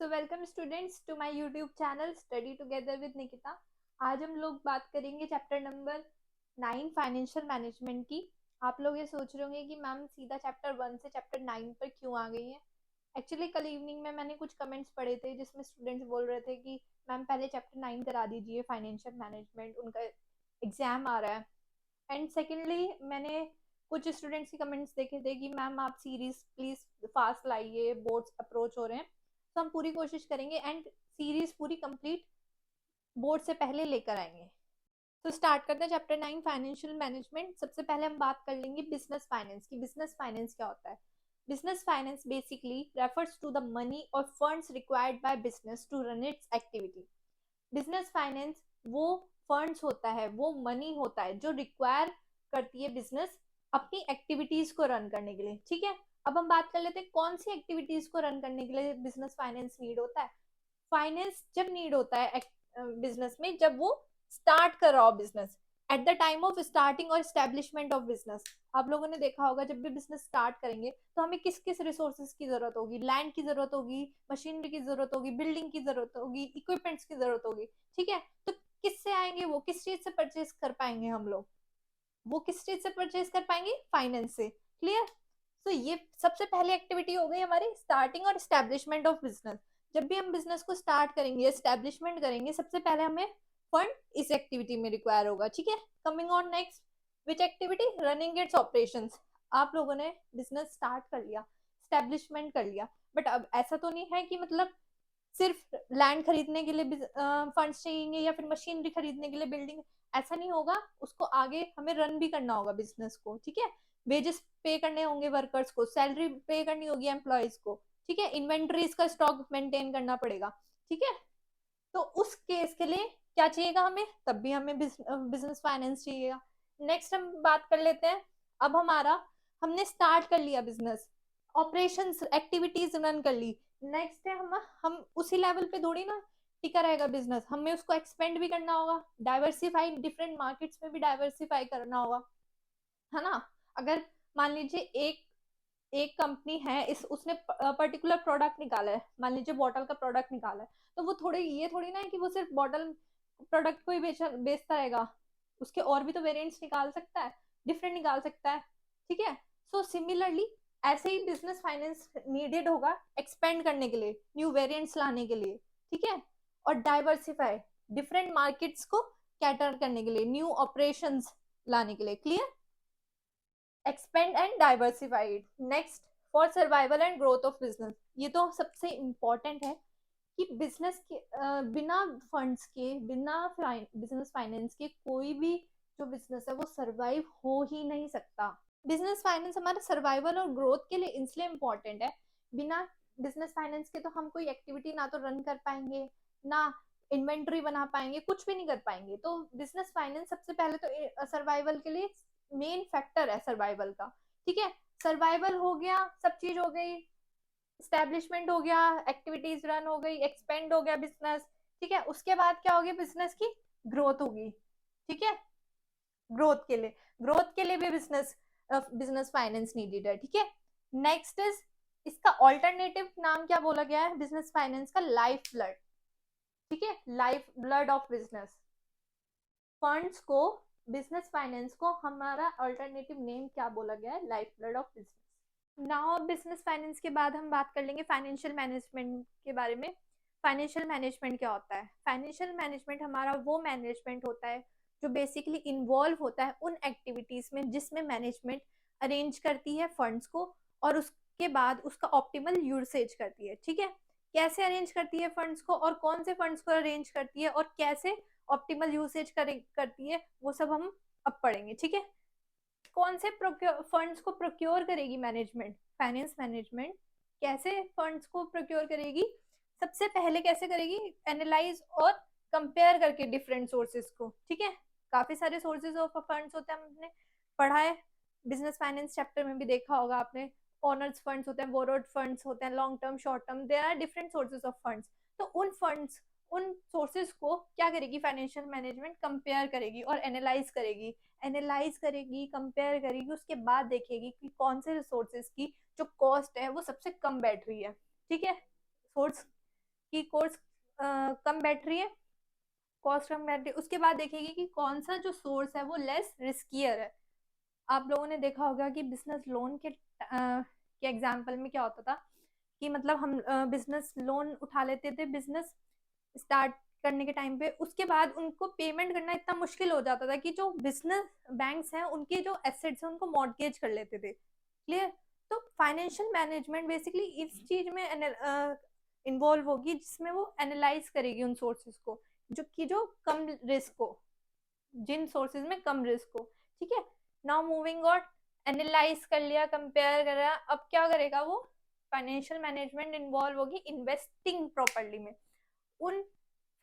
So welcome students to my YouTube channel study together with Nikita. आज हम लोग बात करेंगे चैप्टर नंबर 9 फाइनेंशियल मैनेजमेंट की। आप लोग ये सोच रहे होंगे कि मैम सीधा चैप्टर 1 से चैप्टर 9 पर क्यों आ गई है। एक्चुअली कल इवनिंग में मैंने कुछ कमेंट्स पढ़े थे जिसमें स्टूडेंट्स बोल रहे थे कि मैम पहले चैप्टर 9 करा दीजिए, फाइनेंशियल मैनेजमेंट उनका एग्जाम आ रहा है। एंड सेकेंडली मैंने कुछ स्टूडेंट्स के कमेंट्स देखे थे कि मैम आप सीरीज प्लीज फास्ट लाइए, बोर्ड्स अप्रोच हो रहे हैं। तो हम पूरी कोशिश करेंगे एंड सीरीज पूरी कंप्लीट बोर्ड से पहले लेकर आएंगे। तो स्टार्ट करते हैं चैप्टर 9 फाइनेंशियल मैनेजमेंट। सबसे पहले हम बात कर लेंगे बिजनेस फाइनेंस की। बिजनेस फाइनेंस क्या होता है? Business finance basically refers to the money और funds required by business to run its activity. Business finance वो फंड्स होता है, वो मनी होता है जो रिक्वायर करती है बिजनेस अपनी एक्टिविटीज को रन करने के लिए। ठीक है, अब हम बात कर लेते हैं कौन सी एक्टिविटीज को रन करने के लिए बिजनेस फाइनेंस नीड होता है। फाइनेंस जब नीड होता है बिजनेस में, जब वो स्टार्ट कर रहा हो business, at the time of starting और एस्टेब्लिशमेंट ऑफ बिजनेस। आप लोगों ने देखा होगा जब भी बिजनेस स्टार्ट करेंगे तो हमें किस किस रिसोर्सेज की जरूरत होगी। लैंड की जरूरत होगी, मशीनरी की जरूरत होगी, बिल्डिंग की जरूरत होगी, इक्विपमेंट्स की जरूरत होगी। ठीक है, तो किससे आएंगे? वो किस चीज से परचेज कर पाएंगे हम लोग? वो किस चीज से परचेज कर पाएंगे? फाइनेंस से। क्लियर? तो ये सबसे पहली एक्टिविटी हो गई हमारी स्टार्टिंग और एस्टेब्लिशमेंट ऑफ बिजनेस। जब भी हम बिजनेस को स्टार्ट करेंगे, एस्टेब्लिशमेंट करेंगे, सबसे पहले हमें फंड इस एक्टिविटी में रिक्वायर होगा। ठीक है, coming on next, which activity? Running it's operations. आप लोगों ने बिजनेस स्टार्ट कर लिया, स्टेब्लिशमेंट कर लिया, बट अब ऐसा तो नहीं है कि मतलब सिर्फ लैंड खरीदने के लिए फंड्स चाहिए या फिर मशीनरी खरीदने के लिए बिल्डिंग। ऐसा नहीं होगा, उसको आगे हमें रन भी करना होगा बिजनेस को। ठीक है, वेजेस पे करने होंगे वर्कर्स को, सैलरी पे करनी होगी एम्प्लॉयज को। ठीक है, इन्वेंट्रीज का स्टॉक मेंटेन करना पड़ेगा। ठीक है, तो उस केस के लिए क्या चाहिएगा हमें? तब भी हमें बिजनेस फाइनेंस चाहिएगा। नेक्स्ट हम बात कर लेते हैं। अब हमने स्टार्ट कर लिया बिजनेस, ऑपरेशंस एक्टिविटीज रन कर ली। नेक्स्ट है हम उसी लेवल पे थोड़ी ना टिका रहेगा बिजनेस, हमें उसको एक्सपेंड भी करना होगा, डाइवर्सिफाई, डिफरेंट मार्केट्स में भी डाइवर्सिफाई करना होगा, है ना। अगर मान लीजिए एक एक कंपनी है, इस उसने पर्टिकुलर प्रोडक्ट निकाला है, मान लीजिए बॉटल का प्रोडक्ट निकाला है, तो वो थोड़ी ये थोड़ी ना है कि वो सिर्फ बॉटल प्रोडक्ट को ही बेचता रहेगा। उसके और भी तो वेरिएंट्स निकाल सकता है, डिफरेंट निकाल सकता है। ठीक है, सो सिमिलरली ऐसे ही बिजनेस फाइनेंस नीडेड होगा एक्सपेंड करने के लिए, न्यू वेरिएंट्स लाने के लिए। ठीक है, और डाइवर्सिफाई, डिफरेंट मार्केट्स को कैटर करने के लिए, न्यू ऑपरेशंस लाने के लिए। Clear? Expand and diversified. Next, for survival and growth of business. ये तो सबसे इम्पोर्टेंट है कि बिजनेस के बिना फंड्स के, बिना बिजनेस फाइनेंस के कोई भी जो बिजनेस है वो सरवाइव हो ही नहीं सकता। बिजनेस फाइनेंस हमारे सर्वाइवल और ग्रोथ के लिए इसलिए इम्पोर्टेंट है। बिना बिजनेस फाइनेंस के तो हम कोई एक्टिविटी ना तो रन कर पाएंगे, ना इन्वेंट्री बना पाएंगे, कुछ भी नहीं कर पाएंगे। तो बिजनेस फाइनेंस सबसे पहले तो सर्वाइवल के लिए मेन फैक्टर है सर्वाइवल का। ठीक है, सर्वाइवल हो गया, सब चीज हो गई, स्टैब्लिशमेंट हो गया, एक्टिविटीज रन हो गई, एक्सपेंड हो गया बिजनेस। ठीक है, उसके बाद क्या होगी? बिजनेस की ग्रोथ होगी। ठीक है, ग्रोथ के लिए भी बिजनेस फाइनेंस नीडेड है। ठीक है, नेक्स्ट इज, इसका ऑल्टरनेटिव नाम क्या बोला गया है बिजनेस फाइनेंस का? Life blood. ठीक है, life blood of business. Funds को, बिजनेस फाइनेंस को हमारा अल्टरनेटिव नेम क्या बोला गया है? Life blood of business. Now business finance के बाद हम बात कर लेंगे फाइनेंशियल मैनेजमेंट के बारे में। फाइनेंशियल मैनेजमेंट क्या होता है? फाइनेंशियल मैनेजमेंट हमारा वो मैनेजमेंट होता है जो बेसिकली इन्वॉल्व होता है उन एक्टिविटीज में जिसमें मैनेजमेंट अरेंज करती है फंड्स को और उसके बाद उसका ऑप्टिमल यूसेज करती है। ठीक है, कैसे अरेंज करती है फंड्स को और कौन से फंड्स को अरेंज करती है और कैसे ऑप्टिमल यूसेज करती है, वो सब हम अब पढ़ेंगे। ठीक है, कौन से फंड्स को प्रोक्योर करेगी मैनेजमेंट? फाइनेंस मैनेजमेंट कैसे फंड्स को प्रोक्योर करेगी? सबसे पहले कैसे करेगी? एनालाइज और कंपेयर करके डिफरेंट सोर्सेज को। ठीक है, काफी सारे सोर्सेज ऑफ फंड्स होते हैं, हमने पढ़ा है, बिजनेस फाइनेंस चैप्टर में भी देखा होगा आपने। ओनर्स फंड्स होते हैं, बोरोड फंड्स होते हैं, long term, short term, there are different sources of funds. तो उन सोर्सेज को क्या करेगी फाइनेंशियल मैनेजमेंट? कंपेयर करेगी और एनालाइज करेगी, कंपेयर करेगी, उसके बाद देखेगी कि कौन से रिसोर्सेज की जो कॉस्ट है वो सबसे कम बैठ रही है। ठीक है, सोर्स कि कोर्स कम बैठ रही है, कॉस्ट कम बैठ रही है, उसके बाद देखेगी कि कौन सा जो सोर्स है वो लेस रिस्कियर है। आप लोगों ने देखा होगा कि बिजनेस लोन के एग्जाम्पल में क्या होता था कि मतलब हम बिजनेस लोन उठा लेते थे बिजनेस स्टार्ट करने के टाइम पे, उसके बाद उनको पेमेंट करना इतना मुश्किल हो जाता था कि जो बिजनेस बैंक्स हैं उनके जो एसेट्स हैं उनको मॉर्गेज कर लेते थे। क्लियर? तो फाइनेंशियल मैनेजमेंट बेसिकली इस चीज में इन्वॉल्व होगी जिसमें वो एनालाइज करेगी उन सोर्सेज को जो कम रिस्क हो, जिन सोर्सेज में कम रिस्क हो। ठीक है, नाउ मूविंग ऑन, एनालाइज कर लिया, कंपेयर कर लिया, अब क्या करेगा वो? फाइनेंशियल मैनेजमेंट इन्वॉल्व होगी इन्वेस्टिंग प्रॉपर्ली में, उन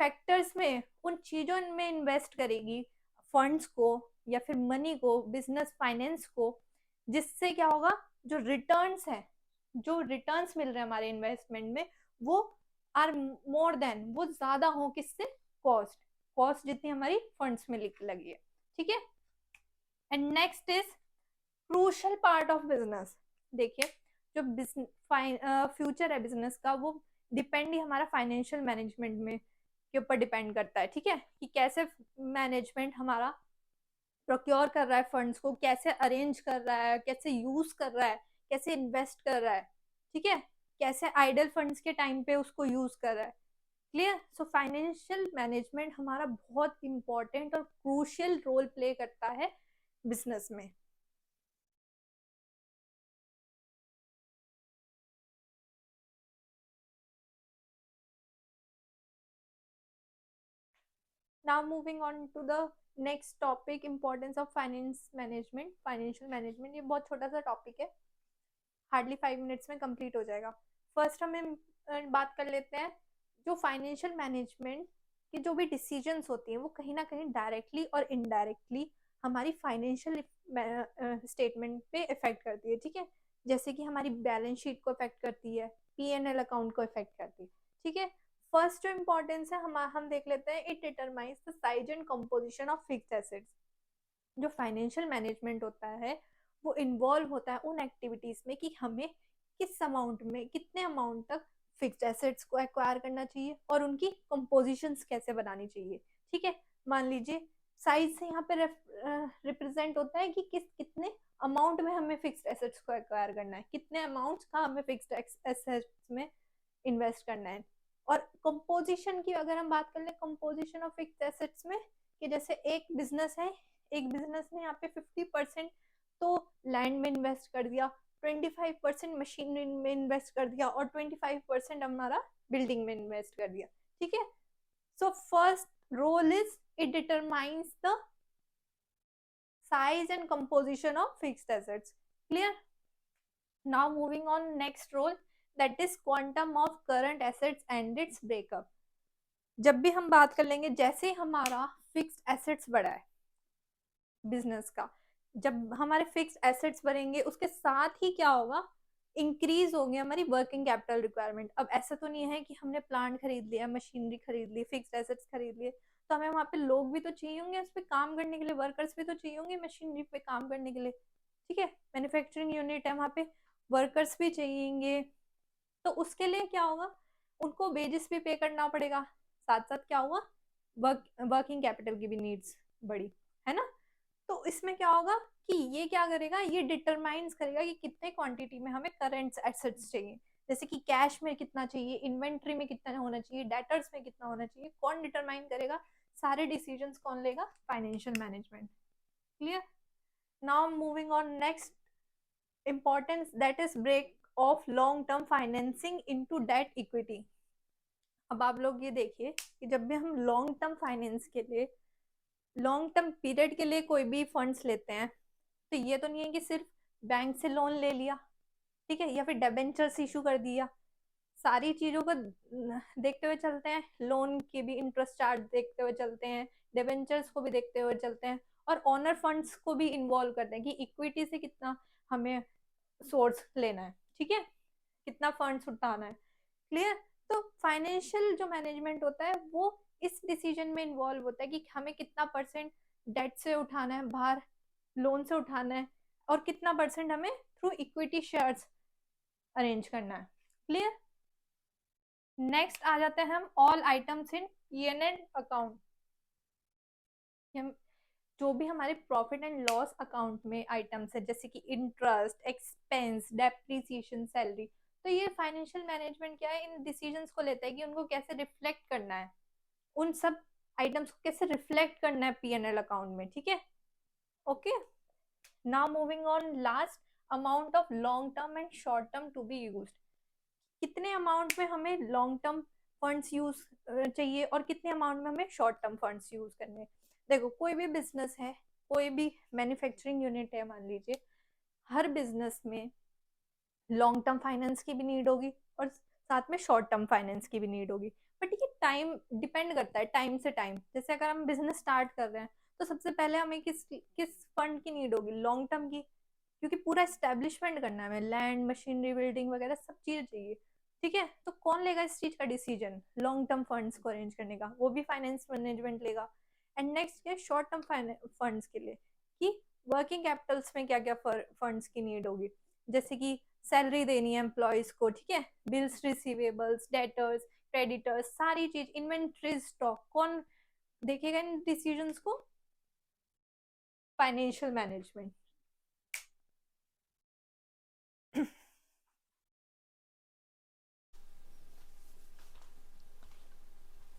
फैक्टर्स में, उन चीजों में इन्वेस्ट करेगी, फंड्स को या फिर मनी को, बिजनेस फाइनेंस को, जिससे क्या होगा, जो रिटर्न्स है, जो रिटर्न्स मिल रहे हैं हमारे इन्वेस्टमेंट में, वो आर मोर देन, वो ज्यादा हो किससे? कॉस्ट, कॉस्ट जितनी हमारी फंड्स में लगी है। ठीक है, and next is crucial part of business. देखिए, जो फ्यूचर है बिजनेस का वो डिपेंड ही हमारा फाइनेंशियल मैनेजमेंट में के ऊपर डिपेंड करता है। ठीक है, कि कैसे मैनेजमेंट हमारा प्रोक्योर कर रहा है फंड्स को, कैसे अरेंज कर रहा है, कैसे यूज कर रहा है, कैसे इन्वेस्ट कर रहा है। ठीक है, कैसे आइडल फंड्स के टाइम पे उसको यूज कर रहा है। क्लियर? सो फाइनेंशियल मैनेजमेंट हमारा बहुत इंपॉर्टेंट और क्रूशियल रोल प्ले करता है बिजनेस में। Now moving on to the next topic, importance of finance management, financial management। ये बहुत छोटा सा टॉपिक है, हार्डली 5 मिनट्स में कंप्लीट हो जाएगा। फर्स्ट हमें बात कर लेते हैं, जो फाइनेंशियल मैनेजमेंट की जो भी डिसीजंस होती हैं वो कहीं ना कहीं डायरेक्टली और इनडायरेक्टली हमारी फाइनेंशियल स्टेटमेंट पे इफेक्ट करती है। ठीक है, जैसे कि हमारी बैलेंस शीट को इफेक्ट करती है, P&L अकाउंट को इफेक्ट करती है। ठीक है, फर्स्ट जो इम्पोर्टेंस है हम देख लेते हैं, it determines the size and composition of fixed assets. जो फाइनेंशियल मैनेजमेंट होता है वो इन्वॉल्व होता है उन एक्टिविटीज में कि हमें किस अमाउंट में, कितने अमाउंट तक फिक्स्ड एसेट्स को एक्वायर करना चाहिए और उनकी कंपोजिशंस कैसे बनानी चाहिए। ठीक है, मान लीजिए साइज से यहाँ पे रिप्रेजेंट होता है कि कितने अमाउंट में हमें फिक्स्ड एसेट्स को एक्वायर करना है, कितने अमाउंट का हमें फिक्स्ड एसेट्स में इन्वेस्ट करना है। और कंपोजिशन की अगर हम बात कर ले, कंपोजिशन ऑफ फिक्स्ड एसेट्स में, कि जैसे एक बिजनेस है, एक बिजनेस ने यहाँ पे 50% तो लैंड में इन्वेस्ट कर दिया, 25% मशीनरी में इन्वेस्ट कर दिया और 25% हमारा बिल्डिंग में इन्वेस्ट कर दिया। ठीक है, so first role is it determines the size and composition of fixed assets. Clear? Now moving on next role, that is quantum of current assets and its breakup। जब भी हम बात कर लेंगे, जैसे ही हमारा फिक्स्ड एसेट्स बढ़ा है बिजनेस का, जब हमारे फिक्स्ड एसेट्स बढ़ेंगे उसके साथ ही क्या होगा, इंक्रीज होंगे हमारी वर्किंग कैपिटल रिक्वायरमेंट। अब ऐसा तो नहीं है कि हमने प्लांट खरीद लिया, मशीनरी खरीद ली, फिक्स्ड एसेट्स खरीद लिए, तो हमें वहां पे लोग भी तो चाहिए होंगे उस पर काम करने के लिए, वर्कर्स भी तो चाहिए होंगे मशीनरी पे काम करने के लिए। ठीक है, मैन्युफैक्चरिंग यूनिट है, वहां पे वर्कर्स भी चाहिए, तो उसके लिए क्या होगा, उनको वेजेस भी पे करना पड़ेगा, साथ साथ क्या हुआ, वर्किंग कैपिटल की भी नीड्स बढ़ी, है ना? तो इसमें क्या होगा कि ये क्या करेगा, ये डिटरमाइंस करेगा कि कितने क्वांटिटी में हमें करंट एसेट्स चाहिए, जैसे कि कैश में कितना चाहिए, इन्वेंट्री में कितना होना चाहिए, डेटर्स में कितना होना चाहिए, कौन डिटरमाइन करेगा? सारे डिसीजंस कौन लेगा? Financial management. Clear? Now moving on next importance, that is break of long term financing into debt equity. अब आप लोग ये देखिए कि जब भी हम लॉन्ग टर्म फाइनेंस के लिए, लॉन्ग टर्म पीरियड के लिए कोई भी फंड्स लेते हैं, तो ये तो नहीं है कि सिर्फ बैंक से लोन ले लिया, ठीक है, या फिर डेबेंचर्स इशू कर दिया, सारी चीजों को देखते हुए चलते हैं, लोन के भी इंटरेस्ट चार्ज देखते हुए चलते हैं, डिबेंचर्स को भी देखते हुए चलते हैं, और ओनर फंड्स को भी इन्वॉल्व करते हैं कि इक्विटी से कितना हमें सोर्स लेना है। ठीक है, कितना फंड्स उठाना है। क्लियर? तो फाइनेंशियल जो मैनेजमेंट होता है वो इस डिसीजन में इन्वॉल्व होता है कि हमें कितना परसेंट डेट से उठाना है, बाहर लोन से उठाना है, और कितना परसेंट हमें थ्रू इक्विटी शेयर्स अरेंज करना है। क्लियर? नेक्स्ट आ जाते हैं हम all items in P&L account. हम जो भी हमारे प्रॉफिट एंड लॉस अकाउंट में आइटम्स है जैसे कि इंटरेस्ट, एक्सपेंस, डेप्रिसिएशन, सैलरी, तो ये फाइनेंशियल मैनेजमेंट क्या है, इन डिसीजंस को लेता है कि उनको कैसे रिफ्लेक्ट करना है, उन सब आइटम्स को कैसे रिफ्लेक्ट करना है P&L अकाउंट में। ठीक है, okay. Now moving on, last, amount of long term and short term to be used. कितने अमाउंट में हमें लॉन्ग टर्म फंड्स यूज चाहिए और कितने अमाउंट में हमें शॉर्ट टर्म फंड्स यूज करने हैं। देखो, कोई भी बिजनेस है, कोई भी मैन्युफैक्चरिंग यूनिट है, मान लीजिए, हर बिजनेस में लॉन्ग टर्म फाइनेंस की भी नीड होगी और साथ में शॉर्ट टर्म फाइनेंस की भी नीड होगी। बट ये टाइम डिपेंड करता है, टाइम से टाइम। जैसे अगर हम बिजनेस स्टार्ट कर रहे हैं तो सबसे पहले हमें किस किस फंड की नीड होगी, लॉन्ग टर्म की, क्योंकि पूरा एस्टेब्लिशमेंट करना है हमें, लैंड, मशीनरी, बिल्डिंग वगैरह सब चीजें चाहिए। ठीक है, तो कौन लेगा इस चीज का डिसीजन, लॉन्ग टर्म फंड्स को अरेंज करने का, वो भी फाइनेंस मैनेजमेंट लेगा। एंड नेक्स्ट क्या, शॉर्ट टर्म फंड्स के लिए कि वर्किंग कैपिटल्स में क्या क्या फंड्स की नीड होगी, जैसे कि सैलरी देनी है एम्प्लॉयज को, ठीक है, बिल्स रिसीवेबल्स, डेटर्स, क्रेडिटर्स, सारी चीज, इन्वेंट्री, स्टॉक, कौन देखेगा इन डिसीजंस को, फाइनेंशियल मैनेजमेंट।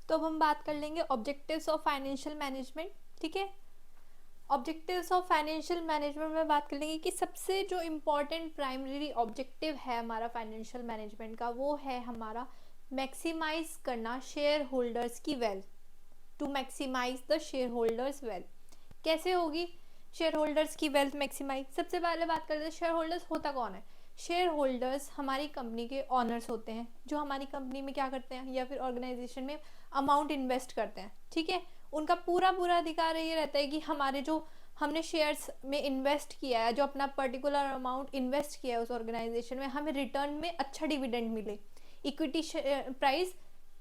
तो अब हम बात कर लेंगे ऑब्जेक्टिव्स ऑफ फाइनेंशियल मैनेजमेंट। ठीक है, ऑब्जेक्टिव्स ऑफ फाइनेंशियल मैनेजमेंट में बात कर लेंगे कि सबसे जो इम्पोर्टेंट प्राइमरी ऑब्जेक्टिव है हमारा फाइनेंशियल मैनेजमेंट का, वो है हमारा मैक्सिमाइज करना शेयर होल्डर्स की wealth, to maximize the shareholders wealth. कैसे होगी शेयर होल्डर्स की वेल्थ मैक्सिमाइज? सबसे पहले बात करते हैं शेयर होल्डर्स होता कौन है। शेयर होल्डर्स हमारी कंपनी के ऑनर्स होते हैं, जो हमारी कंपनी में क्या करते हैं या फिर ऑर्गेनाइजेशन में अमाउंट इन्वेस्ट करते हैं। ठीक है, उनका पूरा पूरा अधिकार ये रहता है कि हमारे जो हमने शेयर्स में इन्वेस्ट किया है, जो अपना पर्टिकुलर अमाउंट इन्वेस्ट किया है उस ऑर्गेनाइजेशन में, हमें रिटर्न में अच्छा डिविडेंड मिले, इक्विटी प्राइस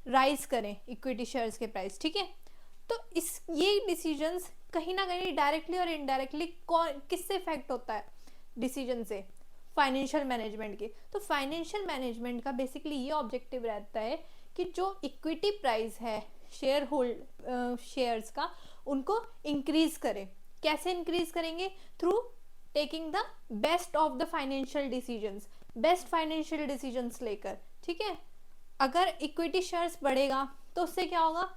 राइज करें, इक्विटी शेयर्स के प्राइस। ठीक है, तो इस ये डिसीजंस कहीं ना कहीं डायरेक्टली और इनडायरेक्टली कौन किससे इफेक्ट होता है डिसीजन से, फाइनेंशियल मैनेजमेंट के। तो फाइनेंशियल मैनेजमेंट का बेसिकली ये ऑब्जेक्टिव रहता है कि जो इक्विटी प्राइस है शेयर्स का, उनको इंक्रीज करें। कैसे इंक्रीज करेंगे? Through taking the best of the financial decisions, best financial decisions लेकर। ठीक है, अगर इक्विटी शेयर्स बढ़ेगा तो उससे क्या होगा,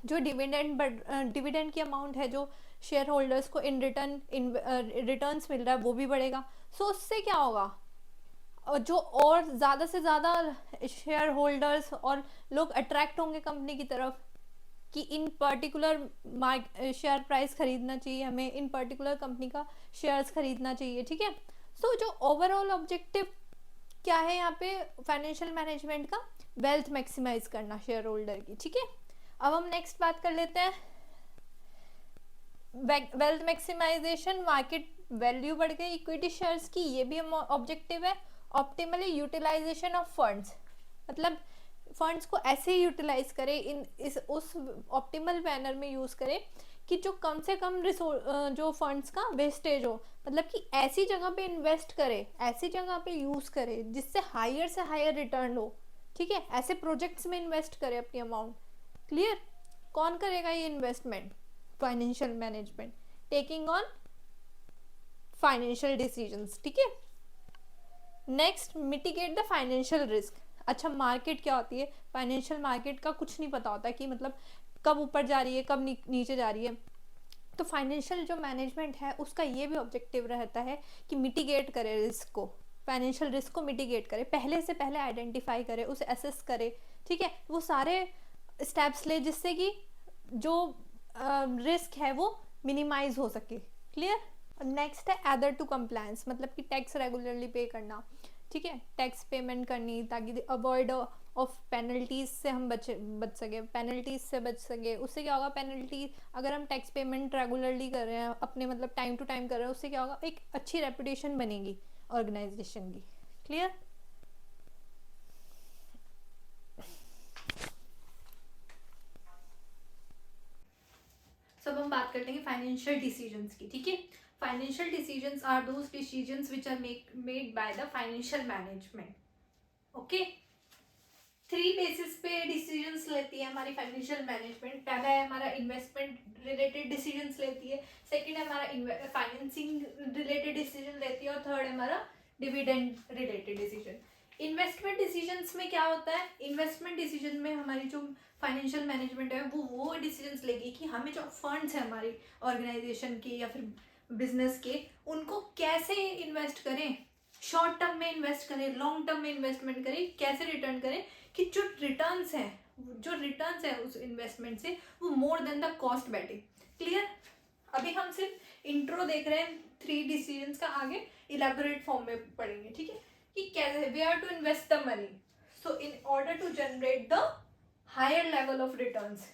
जो डिविडेंड की अमाउंट है जो शेयर होल्डर्स को इन रिटर्न रिटर्न्स मिल रहा है, वो भी बढ़ेगा। सो उससे क्या होगा, जो और ज़्यादा से ज़्यादा शेयर होल्डर्स और लोग अट्रैक्ट होंगे कंपनी की तरफ कि इन पर्टिकुलर शेयर प्राइस खरीदना चाहिए, हमें इन पर्टिकुलर कंपनी का शेयर्स खरीदना चाहिए। ठीक है, सो जो ओवरऑल ऑब्जेक्टिव क्या है यहाँ पे फाइनेंशियल मैनेजमेंट का, वेल्थ मैक्सिमाइज करना शेयर होल्डर की। ठीक है, अब हम नेक्स्ट बात कर लेते हैं वेल्थ मैक्सिमाइजेशन, मार्केट वैल्यू बढ़ गई इक्विटी शेयर्स की, ये भी हम ऑब्जेक्टिव है। ऑप्टिमली यूटिलाइजेशन ऑफ फंड्स, मतलब फंड्स को ऐसे ही यूटिलाइज करें, इन इस उस ऑप्टिमल मैनर में यूज करें कि जो कम से कम जो फंड्स का वेस्टेज हो, मतलब कि ऐसी जगह पे इन्वेस्ट करे, ऐसी जगह पे यूज करे जिससे हायर से हायर रिटर्न हो। ठीक है, ऐसे प्रोजेक्ट्स में इन्वेस्ट करे अपनी अमाउंट। क्लियर? कौन करेगा ये investment? Financial management, taking on financial decisions. ठीक है, next, mitigate the financial risk. अच्छा, मार्केट क्या होती है? फाइनेंशियल मार्केट का कुछ नहीं पता होता कि मतलब कब ऊपर जा रही है, कब नीचे जा रही है। तो फाइनेंशियल जो मैनेजमेंट है उसका ये भी ऑब्जेक्टिव रहता है कि मिटिगेट करे रिस्क को, फाइनेंशियल रिस्क को मिटिगेट करे, पहले से पहले आइडेंटिफाई करे, उसे असेस करे। ठीक है, वो सारे स्टेप्स ले जिससे कि जो रिस्क है वो मिनिमाइज हो सके। क्लियर? नेक्स्ट है अदर टू कंप्लायंस, मतलब कि टैक्स रेगुलरली पे करना। ठीक है, टैक्स पेमेंट करनी ताकि अवॉइड ऑफ पेनल्टीज से हम बच सके, पेनल्टीज से बच सके। उससे क्या होगा, पेनल्टी अगर हम टैक्स पेमेंट रेगुलरली कर रहे हैं, अपने मतलब टाइम टू टाइम कर रहे हैं, उससे क्या होगा, एक अच्छी रेपुटेशन बनेगी ऑर्गेनाइजेशन की। क्लियर? सब हम बात कर लेंगे फाइनेंशियल डिसीजंस की। ठीक है, financial decisions are those decisions which are made by the financial management. Okay, 3 basis पे डिसीजंस लेती है हमारी फाइनेंशियल मैनेजमेंट। पहला है हमारा इन्वेस्टमेंट रिलेटेड डिसीजंस लेती है, सेकंड है हमारा फाइनेंसिंग रिलेटेड डिसीजन लेती है, और थर्ड है हमारा dividend related decision. Investment decisions में क्या होता है, इन्वेस्टमेंट डिसीजन में हमारी जो फाइनेंशियल मैनेजमेंट है वो डिसीजंस लेगी कि हमें जो फंड्स है हमारी ऑर्गेनाइजेशन के या फिर बिजनेस के, उनको कैसे इन्वेस्ट करें, शॉर्ट टर्म में इन्वेस्ट करें, लॉन्ग टर्म में इन्वेस्टमेंट करें, कैसे रिटर्न करें कि जो रिटर्न्स है उस इन्वेस्टमेंट से वो मोर देन द कॉस्ट बैठे। क्लियर? अभी हम सिर्फ इंट्रो देख रहे हैं 3 डिसीजंस का, आगे इलेबोरेट फॉर्म में पढ़ेंगे। ठीक है, कि कैसे where to invest the money so in order to generate the higher level of returns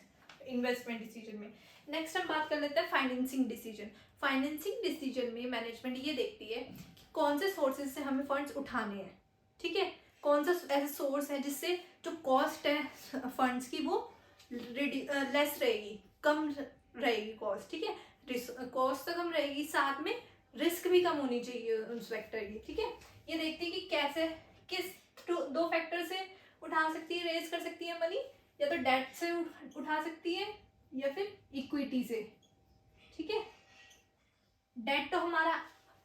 investment decision में। नेक्स्ट हम बात कर लेते हैं फाइनेंसिंग डिसीजन। फाइनेंसिंग डिसीजन में मैनेजमेंट ये देखती है कि कौन से सोर्सेज से हमें फंड्स उठाने हैं। ठीक है, कौन सा ऐसा सोर्स है जिससे जो कॉस्ट है फंड्स की वो लेस रहेगी, कम रहेगी कॉस्ट। ठीक है, कॉस्ट तो कम रहेगी, साथ में रिस्क भी कम होनी चाहिए उस फैक्टर की। ठीक है, ये देखती है कि कैसे किस 2 फैक्टर से उठा सकती है, रेज कर सकती है मनी, या तो डेट से उठा सकती है या फिर इक्विटी से। ठीक है, डेट तो हमारा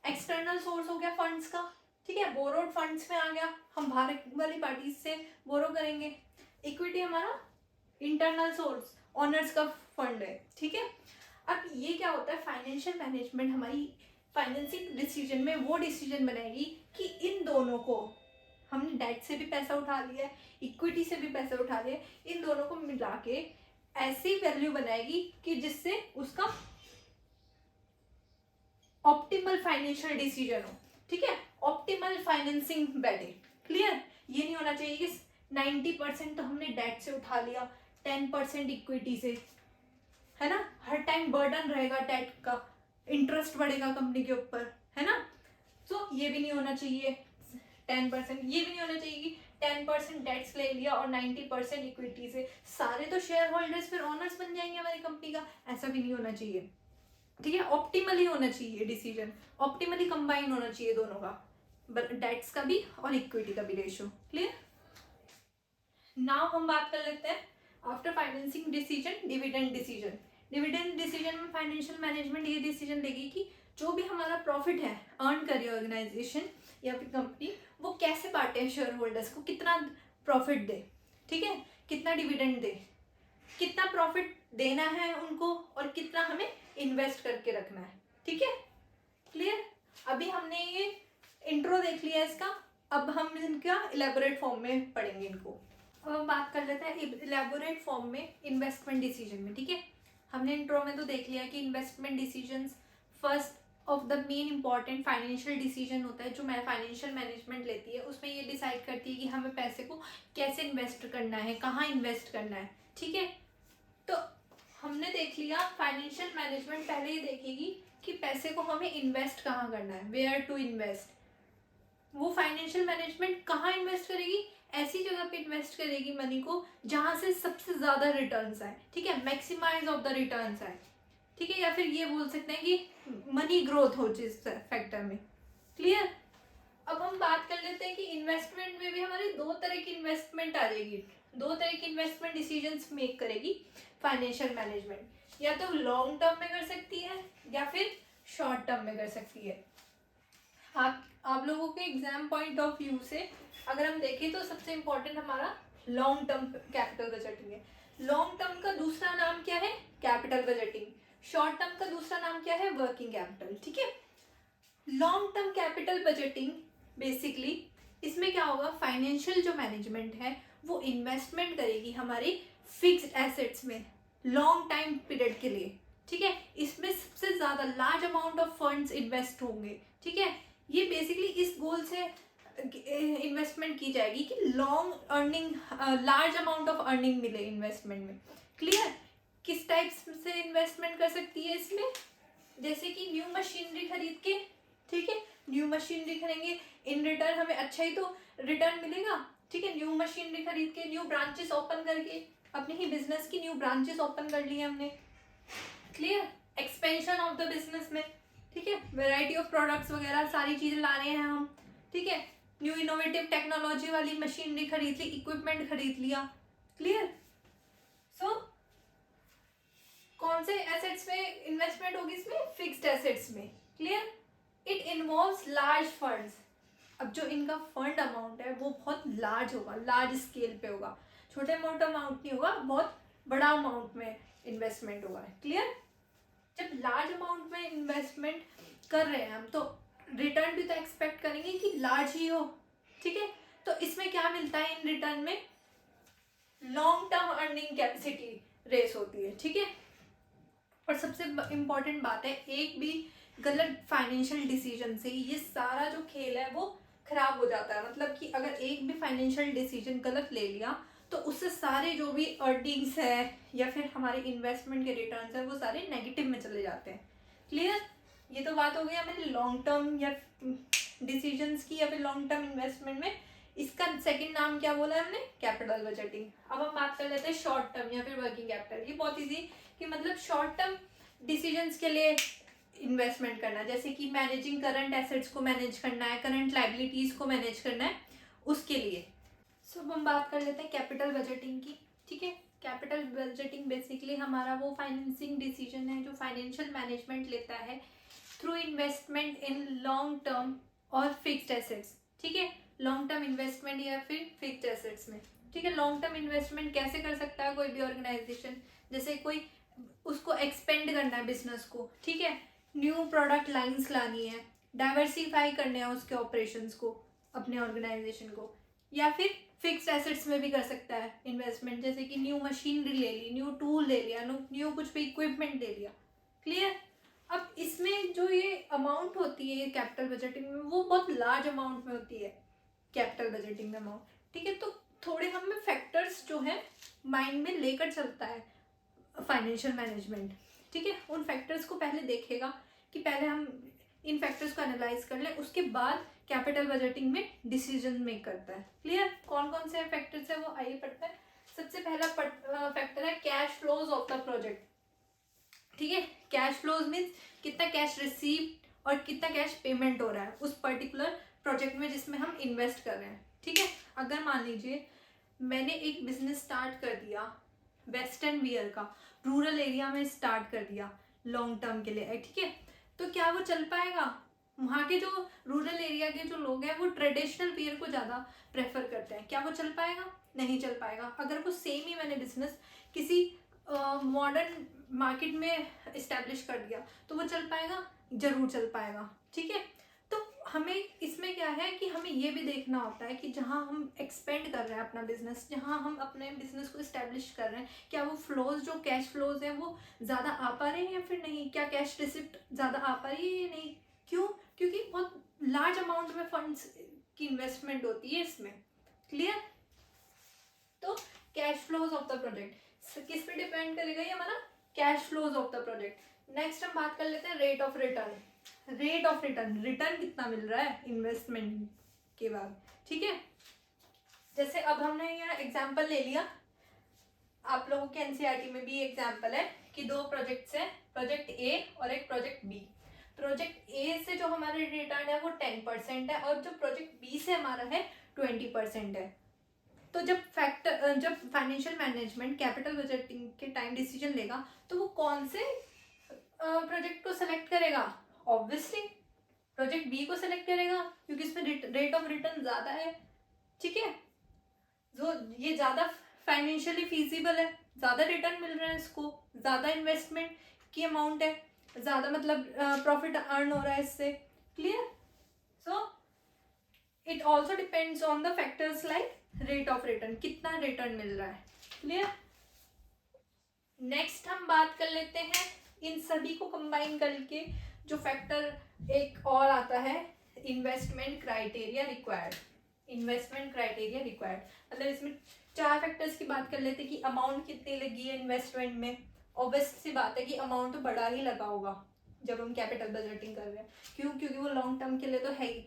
एक्सटर्नल सोर्स हो गया फंड्स का। ठीक है, बोरोड फंड्स में आ गया, हम बाहर वाली पार्टी से बोरो करेंगे। इक्विटी हमारा इंटरनल सोर्स, ओनर्स का फंड है। ठीक है, अब ये क्या होता है, फाइनेंशियल मैनेजमेंट हमारी फाइनेंसिंग डिसीजन में वो डिसीजन बनाएगी कि इन दोनों को, हमने डेट से भी पैसा उठा लिया है, इक्विटी से भी पैसा उठा लिया है, इन दोनों को मिला के ऐसी वैल्यू बनाएगी कि जिससे उसका ऑप्टिमल फाइनेंशियल डिसीजन हो। ठीक है, ऑप्टिमल फाइनेंसिंग बैठे। क्लियर? ये नहीं होना चाहिए कि 90% तो हमने डेट से उठा लिया, 10% इक्विटी से, है ना, हर टाइम बर्डन रहेगा डेट का, इंटरेस्ट बढ़ेगा कंपनी के ऊपर, है ना। तो ये भी नहीं होना चाहिए 10%, ये भी नहीं होना चाहिए कि 10% डेट्स ले लिया और 90% इक्विटी से, सारे तो शेयर होल्डर्स फिर ओनर्स बन जाएंगे हमारी कंपनी का, ऐसा भी नहीं होना चाहिए। ठीक है, ऑप्टिमली होना चाहिए डिसीजन, ऑप्टिमली कंबाइन होना चाहिए दोनों का, डेट्स का भी और इक्विटी का भी रेशियो। क्लियर? नाउ हम बात कर लेते हैं after financing decision, dividend decision. Dividend decision में फाइनेंशियल मैनेजमेंट ये डिसीजन लेगी कि जो भी हमारा प्रॉफिट है अर्न करी ऑर्गेनाइजेशन या फिर कंपनी, वो कैसे बांटे शेयर होल्डर्स को, कितना प्रॉफिट दे। ठीक है, कितना डिविडेंड दे, कितना प्रॉफिट देना है उनको, और कितना हमें इन्वेस्ट करके रखना है। ठीक है, क्लियर? अभी हमने ये इंट्रो देख लिया इसका, अब हम इनका इलेबोरेट फॉर्म में पढ़ेंगे इनको। अब हम बात कर लेते हैं इलेबोरेट फॉर्म में इन्वेस्टमेंट डिसीजन में। ठीक है, हमने इंट्रो में तो देख लिया कि investment decisions first of the main important financial decision होता है जो फाइनेंशियल मैनेजमेंट लेती है। उसमें ये डिसाइड करती है कि हमें पैसे को कैसे इन्वेस्ट करना है, कहाँ इन्वेस्ट करना है। ठीक है, तो हमने देख लिया फाइनेंशियल मैनेजमेंट पहले ये देखेगी कि पैसे को हमें इन्वेस्ट कहाँ करना है, वेयर टू इन्वेस्ट। वो फाइनेंशियल मैनेजमेंट कहाँ इन्वेस्ट करेगी, ऐसी जगह पे इन्वेस्ट करेगी मनी को जहाँ से सबसे ज़्यादा रिटर्न्स आए। ठीक है, मैक्सिमाइज ऑफ द रिटर्न्स आए। ठीक है, या फिर ये बोल सकते हैं कि मनी ग्रोथ हो जिस फैक्टर में। क्लियर? अब हम बात कर लेते हैं कि इन्वेस्टमेंट में भी हमारी 2 तरह की इन्वेस्टमेंट आ जाएगी, 2 तरह की इन्वेस्टमेंट डिसीजंस मेक करेगी फाइनेंशियल मैनेजमेंट। या तो लॉन्ग टर्म में कर सकती है या फिर शॉर्ट टर्म में कर सकती है। आप लोगों के एग्जाम पॉइंट ऑफ व्यू से अगर हम देखें तो सबसे इम्पोर्टेंट हमारा लॉन्ग टर्म कैपिटल बजटिंग है। लॉन्ग टर्म का दूसरा नाम क्या है, कैपिटल बजटिंग। शॉर्ट टर्म का दूसरा नाम क्या है, वर्किंग कैपिटल। ठीक है, long term capital budgeting basically इसमें क्या होगा, फाइनेंशियल जो मैनेजमेंट है वो इन्वेस्टमेंट करेगी हमारे फिक्स्ड एसेट्स में लॉन्ग टाइम पीरियड के लिए। ठीक है, इसमें सबसे ज़्यादा large amount of funds invest होंगे। ठीक है, ये बेसिकली इस गोल से इन्वेस्टमेंट की जाएगी कि long earning, large amount of earning मिले इन्वेस्टमेंट में। क्लियर? किस टाइप से इन्वेस्टमेंट कर सकती है इसमें, जैसे कि न्यू मशीनरी खरीद के। ठीक है, न्यू मशीनरी खरीदेंगे, इन रिटर्न हमें अच्छा ही तो रिटर्न मिलेगा। ठीक है, न्यू मशीनरी खरीद के, न्यू ब्रांचेस ओपन करके, अपने ही बिजनेस की न्यू ब्रांचेस ओपन कर ली हमने। Clear? Expansion of the business में। ठीक है, वेराइटी ऑफ प्रोडक्ट्स वगैरह सारी चीज़ें ला रहे हैं हम। ठीक है, न्यू इनोवेटिव टेक्नोलॉजी वाली मशीनरी खरीद ली, इक्विपमेंट खरीद लिया। क्लियर? सो कौन से एसेट्स में इन्वेस्टमेंट होगी? इसमें फिक्स्ड एसेट्स में। Clear? It involves large funds. अब जो इनका फंड अमाउंट है वो बहुत लार्ज होगा, लार्ज स्केल पे होगा, छोटे मोटे अमाउंट नहीं होगा, बहुत बड़ा अमाउंट में इन्वेस्टमेंट होगा। क्लियर? जब लार्ज अमाउंट में इन्वेस्टमेंट कर रहे हैं हम तो रिटर्न भी तो एक्सपेक्ट करेंगे कि लार्ज ही हो। ठीक है? तो इसमें क्या मिलता है इन रिटर्न में? Long term earning capacity raise होती है। ठीक है? और सबसे इम्पॉर्टेंट बात है, एक भी गलत फाइनेंशियल डिसीजन से ये सारा जो खेल है वो खराब हो जाता है। मतलब कि अगर एक भी फाइनेंशियल डिसीजन गलत ले लिया तो उससे सारे जो भी अर्निंग्स है या फिर हमारे इन्वेस्टमेंट के रिटर्न्स है वो सारे नेगेटिव में चले जाते हैं। क्लियर? ये तो बात हो गई हमें लॉन्ग टर्म या डिसीजंस की या फिर लॉन्ग टर्म इन्वेस्टमेंट में। इसका सेकंड नाम क्या बोला है हमने? Capital budgeting. अब हम बात कर लेते हैं शॉर्ट टर्म या फिर वर्किंग कैपिटल। ये बहुत ईजी कि मतलब शॉर्ट टर्म डिसीजंस के लिए इन्वेस्टमेंट करना, जैसे कि मैनेजिंग करंट एसेट्स को मैनेज करना है, करंट लाइबिलिटीज को मैनेज करना है, उसके लिए। सो अब हम बात कर लेते हैं कैपिटल बजटिंग की। ठीक है? कैपिटल बजटिंग बेसिकली हमारा वो फाइनेंसिंग डिसीजन है जो फाइनेंशियल मैनेजमेंट लेता है through investment in long term और फिक्स्ड एसेट्स। ठीक है? लॉन्ग टर्म इन्वेस्टमेंट या फिर फिक्स्ड एसेट्स में। ठीक है? लॉन्ग टर्म इन्वेस्टमेंट कैसे कर सकता है कोई भी ऑर्गेनाइजेशन? जैसे कोई उसको एक्सपेंड करना है बिजनेस को। ठीक है? न्यू प्रोडक्ट लाइंस लानी है, डाइवर्सिफाई करने हैं उसके ऑपरेशंस को, अपने ऑर्गेनाइजेशन को। या फिर फिक्स्ड एसेट्स में भी कर सकता है इन्वेस्टमेंट, जैसे कि न्यू मशीनरी ले ली, न्यू टूल ले लिया, न्यू कुछ भी इक्विपमेंट ले लिया। क्लियर? अब इसमें जो ये अमाउंट होती है कैपिटल बजटिंग में वो बहुत लार्ज अमाउंट में होती है, कैपिटल बजटिंग में अमाउंट। ठीक है? तो थोड़े हमें फैक्टर्स जो है माइंड में लेकर चलता है फाइनेंशियल मैनेजमेंट। ठीक है? उन फैक्टर्स को पहले देखेगा कि पहले हम इन फैक्टर्स को एनालाइज कर लें, उसके बाद कैपिटल बजटिंग में डिसीजन मेक करता है। क्लियर? कौन कौन से फैक्टर्स है वो आइए पढ़ते हैं। सबसे पहला फैक्टर है cash flows of the project. ठीक है? कैश फ्लोज मीन्स कितना कैश रिसीव और कितना कैश पेमेंट हो रहा है उस पर्टिकुलर प्रोजेक्ट में जिसमें हम इन्वेस्ट कर रहे हैं। ठीक है? अगर मान लीजिए मैंने एक बिजनेस स्टार्ट कर दिया वेस्टर्न वियर का, रूरल एरिया में स्टार्ट कर दिया लॉन्ग टर्म के लिए। ठीक है? तो क्या वो चल पाएगा? वहाँ के जो रूरल एरिया के जो लोग हैं वो ट्रेडिशनल वियर को ज़्यादा प्रेफर करते हैं। क्या वो चल पाएगा? नहीं चल पाएगा। अगर वो सेम ही मैंने बिजनेस किसी मॉडर्न मार्केट में इस्टेब्लिश कर दिया तो वो चल पाएगा? जरूर चल पाएगा। ठीक है? तो हमें इसमें क्या है कि हमें ये भी देखना होता है कि जहाँ हम एक्सपेंड कर रहे हैं अपना बिजनेस, जहाँ हम अपने बिजनेस को इस्टेब्लिश कर रहे हैं, क्या वो फ्लोज जो कैश फ्लोज हैं वो ज़्यादा आ पा रहे हैं या फिर नहीं? क्या कैश रिसिप्ट ज़्यादा आ पा रही है या नहीं? क्यों? क्योंकि बहुत लार्ज अमाउंट में फंड्स की इन्वेस्टमेंट होती है इसमें। क्लियर? तो cash flows of the project किस पे डिपेंड करेगा? ये हमारा cash flows of the project. Next हम बात कर लेते हैं rate of return. Rate of return, return कितना मिल रहा है इन्वेस्टमेंट के बाद। ठीक है? जैसे अब हमने यहाँ एग्जांपल ले लिया, आप लोगों के एनसीईआरटी में भी एग्जांपल है कि दो प्रोजेक्ट्स हैं, प्रोजेक्ट ए और एक प्रोजेक्ट बी। प्रोजेक्ट ए से जो हमारा रिटर्न है वो 10% है और जो प्रोजेक्ट बी से हमारा है 20% है। तो जब फाइनेंशियल मैनेजमेंट कैपिटल बजटिंग के टाइम डिसीजन लेगा तो वो कौन से प्रोजेक्ट को सेलेक्ट करेगा? ऑब्वियसली प्रोजेक्ट बी को सेलेक्ट करेगा क्योंकि इसमें रेट ऑफ रिटर्न ज़्यादा है। ठीक है? जो ये ज़्यादा फाइनेंशियली फीजिबल है, ज़्यादा रिटर्न मिल रहा है इसको, ज़्यादा इन्वेस्टमेंट की अमाउंट है, ज़्यादा मतलब प्रॉफिट अर्न हो रहा है इससे। Clear? So it also depends on the factors like rate of return, कितना रिटर्न मिल रहा है। क्लियर? नेक्स्ट हम बात कर लेते हैं इन सभी को कंबाइन करके जो फैक्टर एक और आता है, investment criteria required. Investment criteria required मतलब इसमें 4 फैक्टर्स की बात कर लेते हैं कि अमाउंट कितनी लगी है इन्वेस्टमेंट में। ऑब्वियस सी बात है कि अमाउंट तो बड़ा ही लगा होगा जब हम कैपिटल बजटिंग कर रहे हैं। क्यों? क्योंकि वो लॉन्ग टर्म के लिए तो है ही।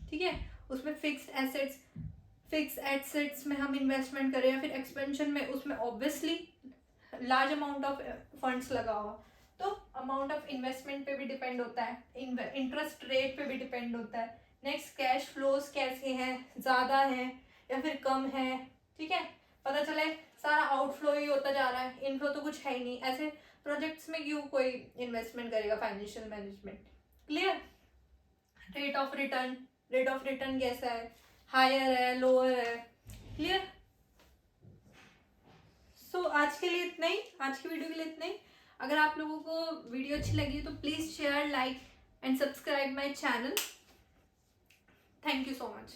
ठीक है? उसमें फिक्स एसेट्स में हम इन्वेस्टमेंट करें या फिर एक्सपेंशन में, उसमें obviously large amount of funds लगा हुआ। तो अमाउंट ऑफ इन्वेस्टमेंट पे भी डिपेंड होता है, इंटरेस्ट रेट पे भी डिपेंड होता है। नेक्स्ट कैश फ्लोज कैसे के हैं, ज़्यादा है या फिर कम है, ठीक है, पता चले सारा आउटफ्लो ही होता जा रहा है, इनफ्लो तो कुछ है ही नहीं, ऐसे प्रोजेक्ट्स में क्यों कोई इन्वेस्टमेंट करेगा financial management. Clear. Rate of return कैसा है, हायर है, लोअर है। क्लियर। सो आज के लिए इतना ही, आज की वीडियो के लिए इतना ही। अगर आप लोगों को वीडियो अच्छी लगी तो please share, like and subscribe my channel. Thank you so much.